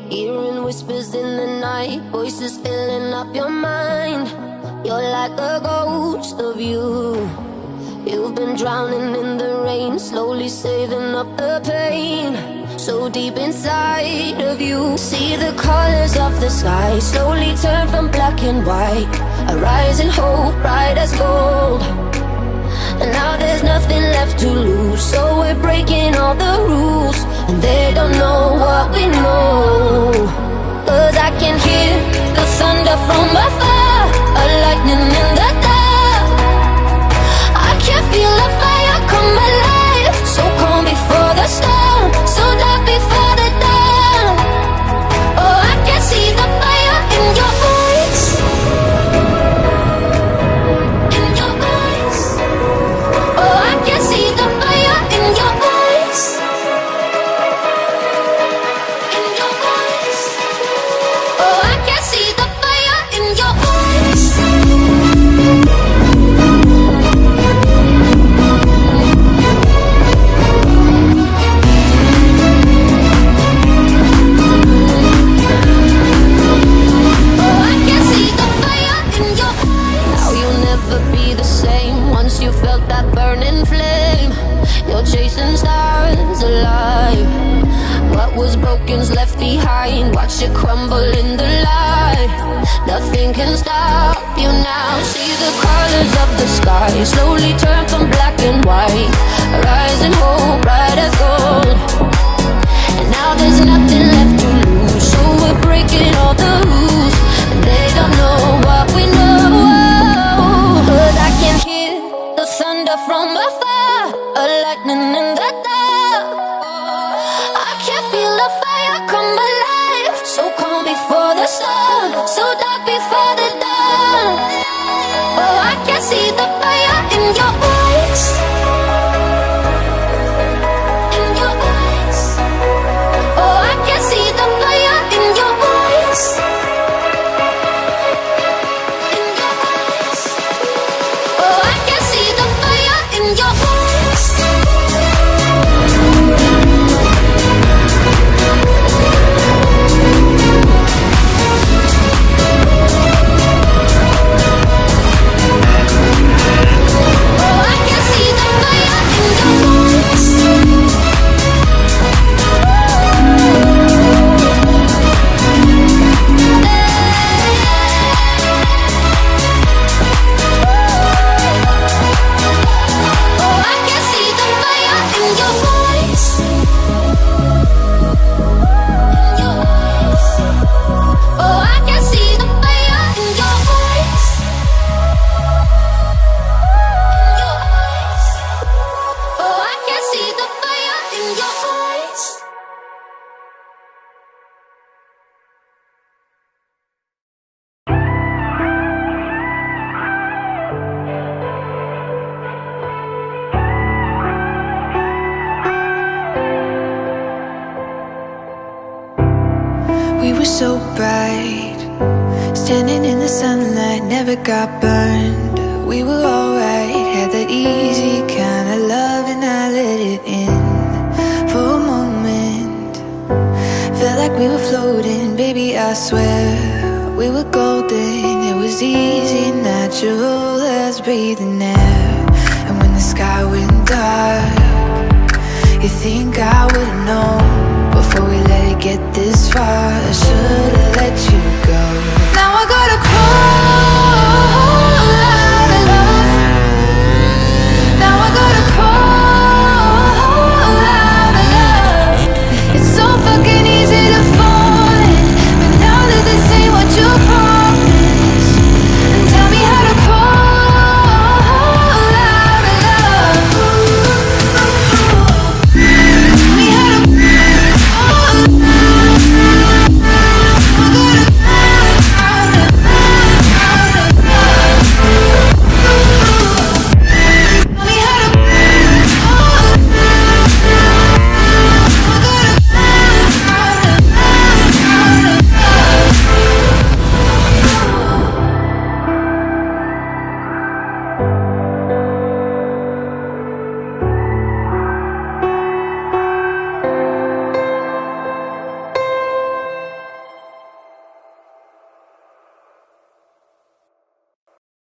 Hearing whispers in the night, voices filling up your mind. You're like a ghost of you. You've been drowning in the rain, slowly saving up the pain. So deep inside of you, see the colors of the sky slowly turn from black and white. A rising hope, bright as gold. And now there's nothing left to lose, so we're breaking all the rules. And they don't know what we know, 'cause I can hear the thunder from afar, a lightning in the dark. I can feel a fire come alive, so calm before the storm, so dark before the dawn. Oh, I can see the fire in your eyes, in your eyes. Oh, I can see the fire in your eyes, in your eyes. Oh, I can see the fire in your eyes. Oh, I can see the fire in your eyes. Now you'll never be the same once you felt that burning flame. You're chasing stars alive. What was broken's left behind. Watch it crumble in the light. Nothing can stop you now. See the colors of the sky slowly turn from black and white. A rising hope, bright as gold. And now there's nothing left to lose, so we're breaking all the rules. And they don't know what we know, 'cause I can hear the thunder from afar, a lightning in the dark. I can feel the fire come alive, so calm before the storm, so dark before the dawn. Oh, I can see the fire in your eyes, in your eyes. Oh, I can see the fire in your eyes, in your eyes. Oh, I can see the fire in your eyes. Oh, I can see the fire in your eyes. Oh, I can see the fire in your eyes, in your eyes. Oh, I can see the fire in your eyes, in your eyes. Oh, I can see the fire in your eyes. We were so bright, standing in the sunlight, never got burned. We were alright, had that easy kind of love, and I let it in for a moment. Felt like we were floating, baby, I swear we were golden. It was was easy, natural as breathing air. And when the sky went dark, you think I would've known before we let it get this far. I should